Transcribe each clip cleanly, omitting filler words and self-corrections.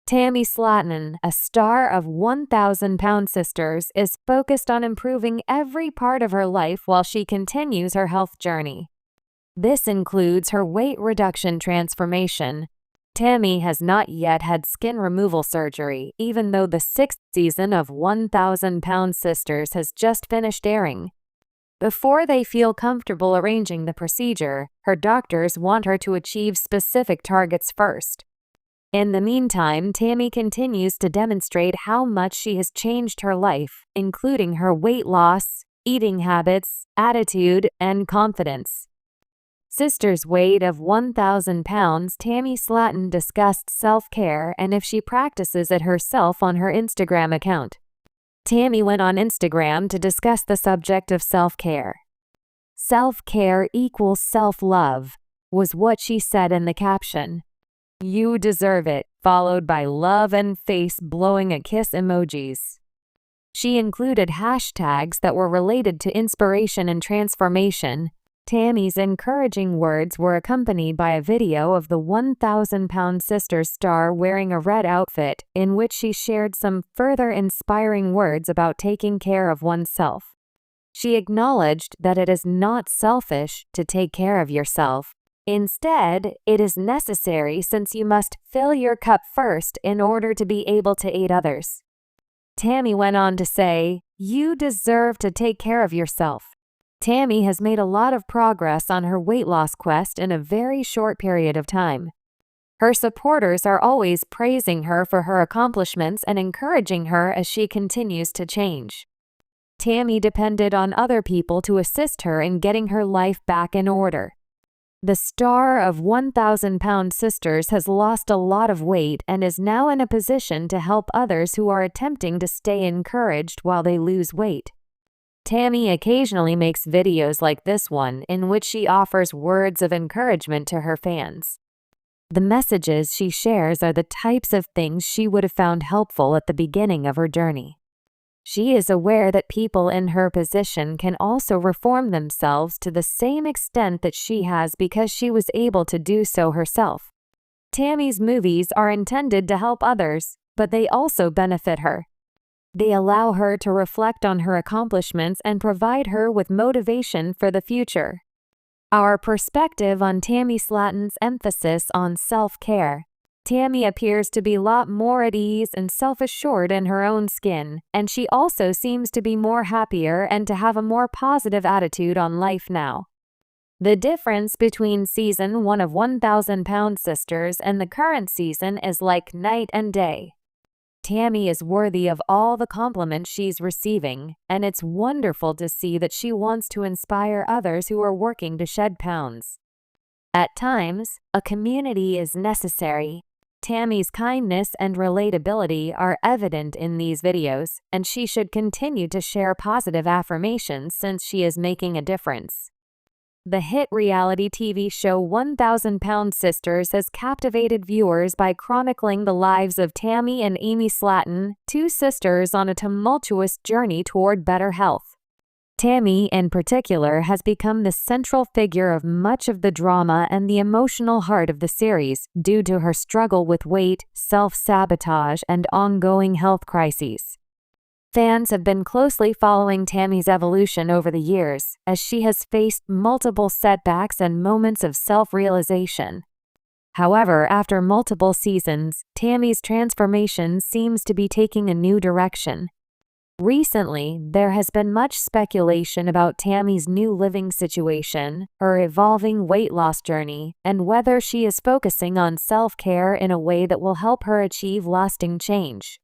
Tammy Slaton, a star of 1,000 Pound Sisters, is focused on improving every part of her life while she continues her health journey. This includes her weight reduction transformation. Tammy has not yet had skin removal surgery, even though the 6th season of 1,000 Pound Sisters has just finished airing. Before they feel comfortable arranging the procedure, her doctors want her to achieve specific targets first. In the meantime, Tammy continues to demonstrate how much she has changed her life, including her weight loss, eating habits, attitude, and confidence. Sister's weight of 1,000 pounds, Tammy Slaton discussed self-care and if she practices it herself on her Instagram account. Tammy went on Instagram to discuss the subject of self-care. "Self-care equals self-love," was what she said in the caption. "You deserve it," followed by love and face blowing a kiss emojis. She included hashtags that were related to inspiration and transformation. Tammy's encouraging words were accompanied by a video of the 1,000 Pound Sisters star wearing a red outfit, in which she shared some further inspiring words about taking care of oneself. She acknowledged that it is not selfish to take care of yourself. Instead, it is necessary since you must fill your cup first in order to be able to aid others. Tammy went on to say, "You deserve to take care of yourself." Tammy has made a lot of progress on her weight loss quest in a very short period of time. Her supporters are always praising her for her accomplishments and encouraging her as she continues to change. Tammy depended on other people to assist her in getting her life back in order. The star of 1,000 Pound Sisters has lost a lot of weight and is now in a position to help others who are attempting to stay encouraged while they lose weight. Tammy occasionally makes videos like this one in which she offers words of encouragement to her fans. The messages she shares are the types of things she would have found helpful at the beginning of her journey. She is aware that people in her position can also reform themselves to the same extent that she has because she was able to do so herself. Tammy's movies are intended to help others, but they also benefit her. They allow her to reflect on her accomplishments and provide her with motivation for the future. Our perspective on Tammy Slaton's emphasis on self-care. Tammy appears to be a lot more at ease and self-assured in her own skin, and she also seems to be more happier and to have a more positive attitude on life now. The difference between season 1 of 1,000 Pound Sisters and the current season is like night and day. Tammy is worthy of all the compliments she's receiving, and it's wonderful to see that she wants to inspire others who are working to shed pounds. At times, a community is necessary. Tammy's kindness and relatability are evident in these videos, and she should continue to share positive affirmations since she is making a difference. The hit reality TV show 1,000 Pound Sisters has captivated viewers by chronicling the lives of Tammy and Amy Slaton, two sisters on a tumultuous journey toward better health. Tammy, in particular, has become the central figure of much of the drama and the emotional heart of the series due to her struggle with weight, self-sabotage, and ongoing health crises. Fans have been closely following Tammy's evolution over the years, as she has faced multiple setbacks and moments of self-realization. However, after multiple seasons, Tammy's transformation seems to be taking a new direction. Recently, there has been much speculation about Tammy's new living situation, her evolving weight loss journey, and whether she is focusing on self-care in a way that will help her achieve lasting change.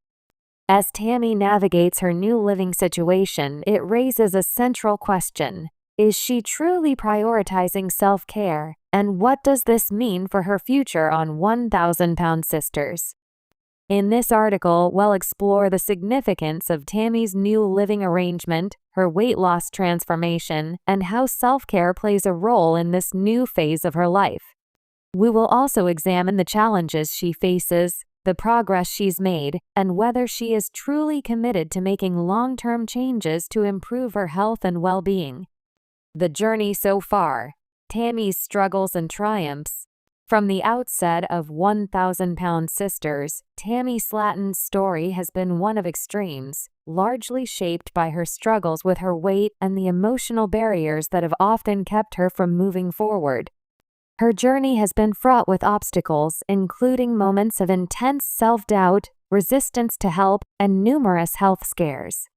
As Tammy navigates her new living situation, it raises a central question. Is she truly prioritizing self-care, and what does this mean for her future on 1,000 Pound Sisters? In this article, we'll explore the significance of Tammy's new living arrangement, her weight loss transformation, and how self-care plays a role in this new phase of her life. We will also examine the challenges she faces, the progress she's made, and whether she is truly committed to making long-term changes to improve her health and well-being. The journey so far, Tammy's struggles and triumphs. From the outset of 1,000-Pound Sisters, Tammy Slaton's story has been one of extremes, largely shaped by her struggles with her weight and the emotional barriers that have often kept her from moving forward. Her journey has been fraught with obstacles, including moments of intense self-doubt, resistance to help, and numerous health scares.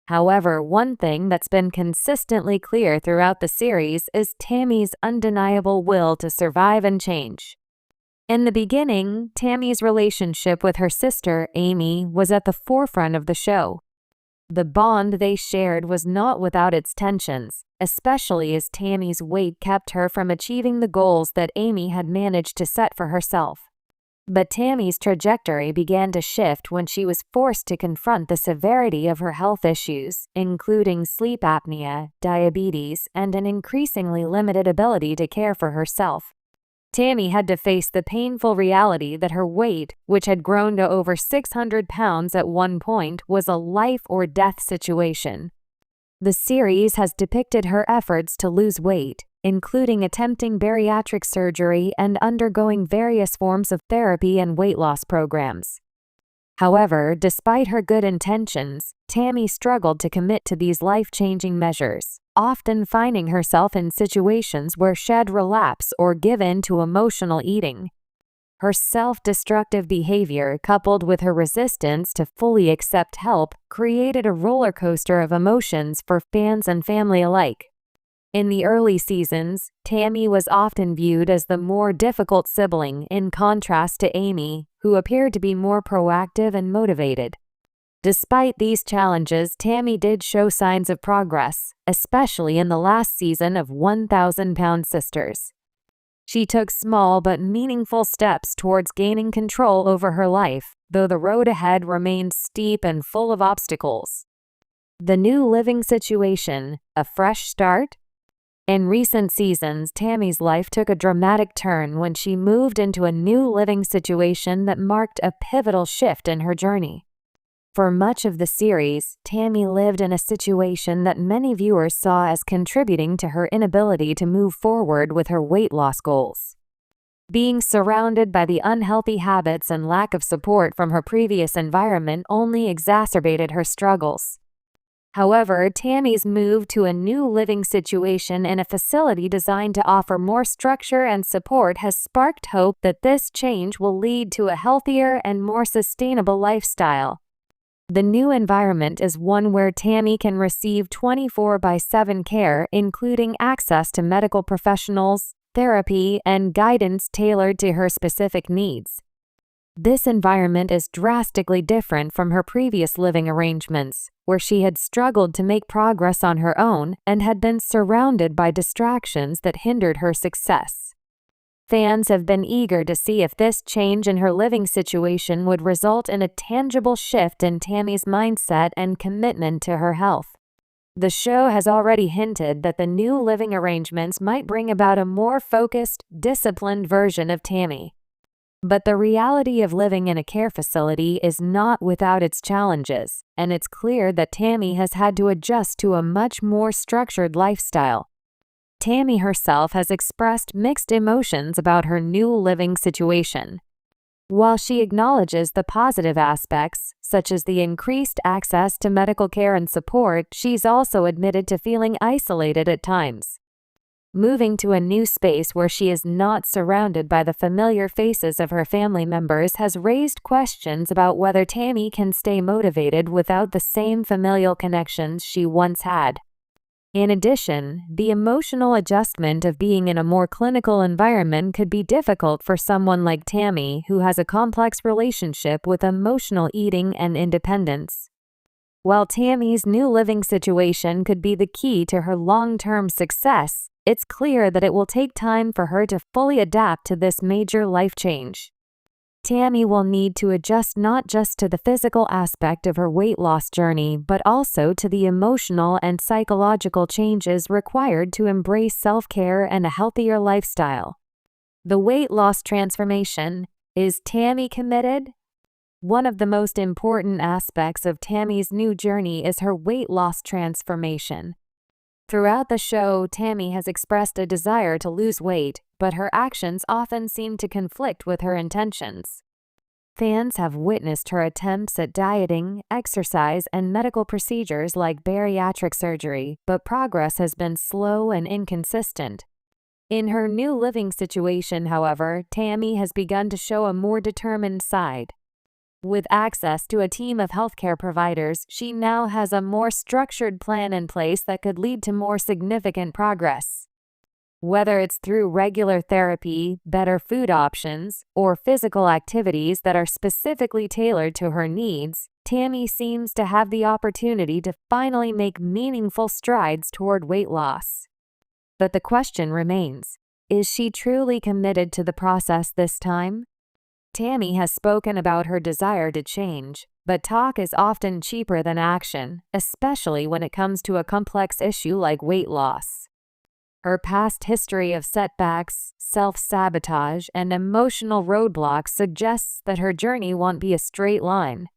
However, one thing that's been consistently clear throughout the series is Tammy's undeniable will to survive and change. In the beginning, Tammy's relationship with her sister, Amy, was at the forefront of the show. The bond they shared was not without its tensions, especially as Tammy's weight kept her from achieving the goals that Amy had managed to set for herself. But Tammy's trajectory began to shift when she was forced to confront the severity of her health issues, including sleep apnea, diabetes, and an increasingly limited ability to care for herself. Tammy had to face the painful reality that her weight, which had grown to over 600 pounds at one point, was a life-or-death situation. The series has depicted her efforts to lose weight, including attempting bariatric surgery and undergoing various forms of therapy and weight loss programs. However, despite her good intentions, Tammy struggled to commit to these life-changing measures, often finding herself in situations where she'd relapse or give in to emotional eating. Her self-destructive behavior, coupled with her resistance to fully accept help, created a roller coaster of emotions for fans and family alike. In the early seasons, Tammy was often viewed as the more difficult sibling in contrast to Amy, who appeared to be more proactive and motivated. Despite these challenges, Tammy did show signs of progress, especially in the last season of 1,000-Pound Sisters. She took small but meaningful steps towards gaining control over her life, though the road ahead remained steep and full of obstacles. The new living situation, a fresh start? In recent seasons, Tammy's life took a dramatic turn when she moved into a new living situation that marked a pivotal shift in her journey. For much of the series, Tammy lived in a situation that many viewers saw as contributing to her inability to move forward with her weight loss goals. Being surrounded by the unhealthy habits and lack of support from her previous environment only exacerbated her struggles. However, Tammy's move to a new living situation in a facility designed to offer more structure and support has sparked hope that this change will lead to a healthier and more sustainable lifestyle. The new environment is one where Tammy can receive 24/7 care, including access to medical professionals, therapy, and guidance tailored to her specific needs. This environment is drastically different from her previous living arrangements, where she had struggled to make progress on her own and had been surrounded by distractions that hindered her success. Fans have been eager to see if this change in her living situation would result in a tangible shift in Tammy's mindset and commitment to her health. The show has already hinted that the new living arrangements might bring about a more focused, disciplined version of Tammy. But the reality of living in a care facility is not without its challenges, and it's clear that Tammy has had to adjust to a much more structured lifestyle. Tammy herself has expressed mixed emotions about her new living situation. While she acknowledges the positive aspects, such as the increased access to medical care and support, she's also admitted to feeling isolated at times. Moving to a new space where she is not surrounded by the familiar faces of her family members has raised questions about whether Tammy can stay motivated without the same familial connections she once had. In addition, the emotional adjustment of being in a more clinical environment could be difficult for someone like Tammy, who has a complex relationship with emotional eating and independence. While Tammy's new living situation could be the key to her long-term success, it's clear that it will take time for her to fully adapt to this major life change. Tammy will need to adjust not just to the physical aspect of her weight loss journey, but also to the emotional and psychological changes required to embrace self-care and a healthier lifestyle. The weight loss transformation. Is Tammy committed? One of the most important aspects of Tammy's new journey is her weight loss transformation. Throughout the show, Tammy has expressed a desire to lose weight, but her actions often seem to conflict with her intentions. Fans have witnessed her attempts at dieting, exercise, and medical procedures like bariatric surgery, but progress has been slow and inconsistent. In her new living situation, however, Tammy has begun to show a more determined side. With access to a team of healthcare providers, she now has a more structured plan in place that could lead to more significant progress. Whether it's through regular therapy, better food options, or physical activities that are specifically tailored to her needs, Tammy seems to have the opportunity to finally make meaningful strides toward weight loss. But the question remains, is she truly committed to the process this time? Tammy has spoken about her desire to change, but talk is often cheaper than action, especially when it comes to a complex issue like weight loss. Her past history of setbacks, self-sabotage, and emotional roadblocks suggests that her journey won't be a straight line.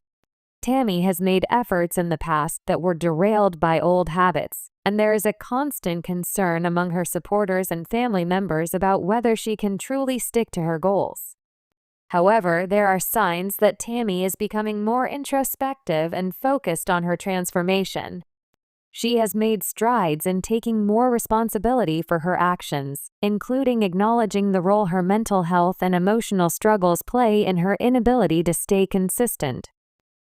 Tammy has made efforts in the past that were derailed by old habits, and there is a constant concern among her supporters and family members about whether she can truly stick to her goals. However, there are signs that Tammy is becoming more introspective and focused on her transformation. She has made strides in taking more responsibility for her actions, including acknowledging the role her mental health and emotional struggles play in her inability to stay consistent.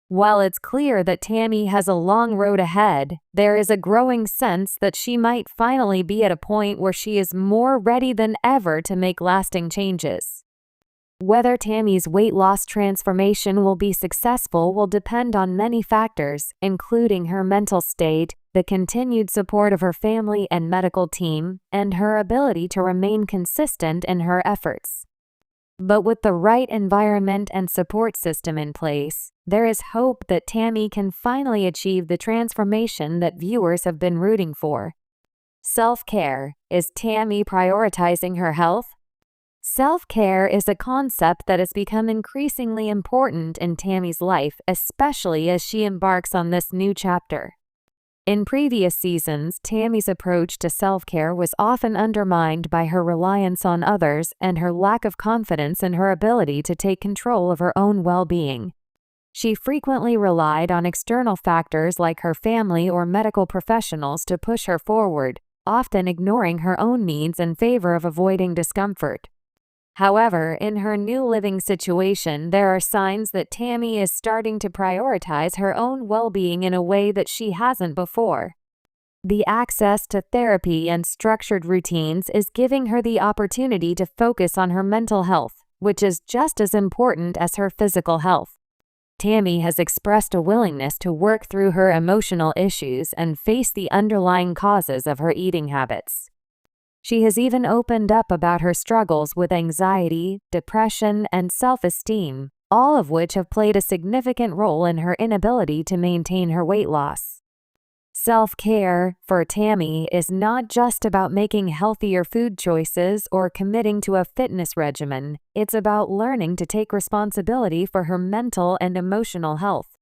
While it's clear that Tammy has a long road ahead, there is a growing sense that she might finally be at a point where she is more ready than ever to make lasting changes. Whether Tammy's weight loss transformation will be successful will depend on many factors, including her mental state, the continued support of her family and medical team, and her ability to remain consistent in her efforts. But with the right environment and support system in place, there is hope that Tammy can finally achieve the transformation that viewers have been rooting for. Self-care. Is Tammy prioritizing her health? Self-care is a concept that has become increasingly important in Tammy's life, especially as she embarks on this new chapter. In previous seasons, Tammy's approach to self-care was often undermined by her reliance on others and her lack of confidence in her ability to take control of her own well-being. She frequently relied on external factors like her family or medical professionals to push her forward, often ignoring her own needs in favor of avoiding discomfort. However, in her new living situation, there are signs that Tammy is starting to prioritize her own well-being in a way that she hasn't before. The access to therapy and structured routines is giving her the opportunity to focus on her mental health, which is just as important as her physical health. Tammy has expressed a willingness to work through her emotional issues and face the underlying causes of her eating habits. She has even opened up about her struggles with anxiety, depression, and self-esteem, all of which have played a significant role in her inability to maintain her weight loss. Self-care, for Tammy, is not just about making healthier food choices or committing to a fitness regimen. It's about learning to take responsibility for her mental and emotional health.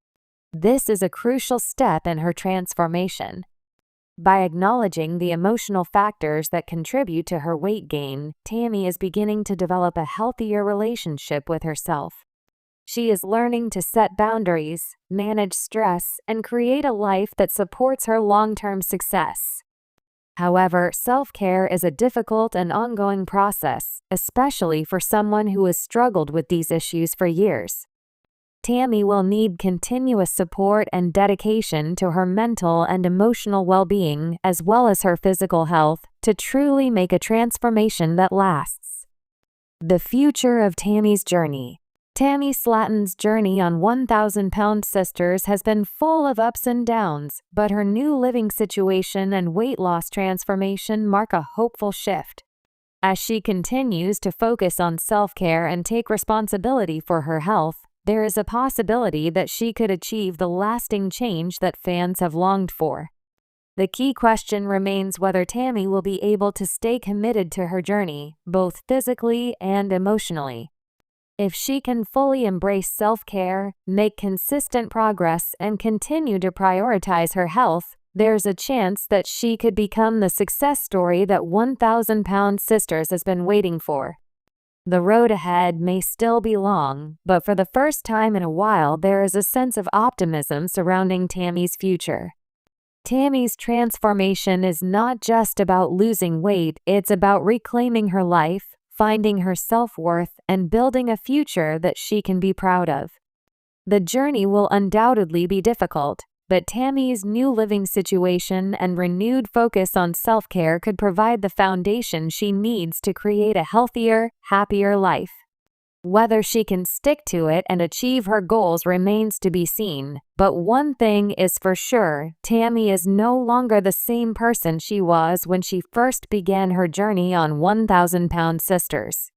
This is a crucial step in her transformation. By acknowledging the emotional factors that contribute to her weight gain, Tammy is beginning to develop a healthier relationship with herself. She is learning to set boundaries, manage stress, and create a life that supports her long-term success. However, self-care is a difficult and ongoing process, especially for someone who has struggled with these issues for years. Tammy will need continuous support and dedication to her mental and emotional well-being, as well as her physical health, to truly make a transformation that lasts. The future of Tammy's journey. Tammy Slaton's journey on 1,000-pound sisters has been full of ups and downs, but her new living situation and weight loss transformation mark a hopeful shift. As she continues to focus on self-care and take responsibility for her health, there is a possibility that she could achieve the lasting change that fans have longed for. The key question remains whether Tammy will be able to stay committed to her journey, both physically and emotionally. If she can fully embrace self-care, make consistent progress, and continue to prioritize her health, there's a chance that she could become the success story that 1,000-pound sisters has been waiting for. The road ahead may still be long, but for the first time in a while there is a sense of optimism surrounding Tammy's future. Tammy's transformation is not just about losing weight, it's about reclaiming her life, finding her self-worth, and building a future that she can be proud of. The journey will undoubtedly be difficult, but Tammy's new living situation and renewed focus on self-care could provide the foundation she needs to create a healthier, happier life. Whether she can stick to it and achieve her goals remains to be seen, but one thing is for sure, Tammy is no longer the same person she was when she first began her journey on 1,000-pound sisters.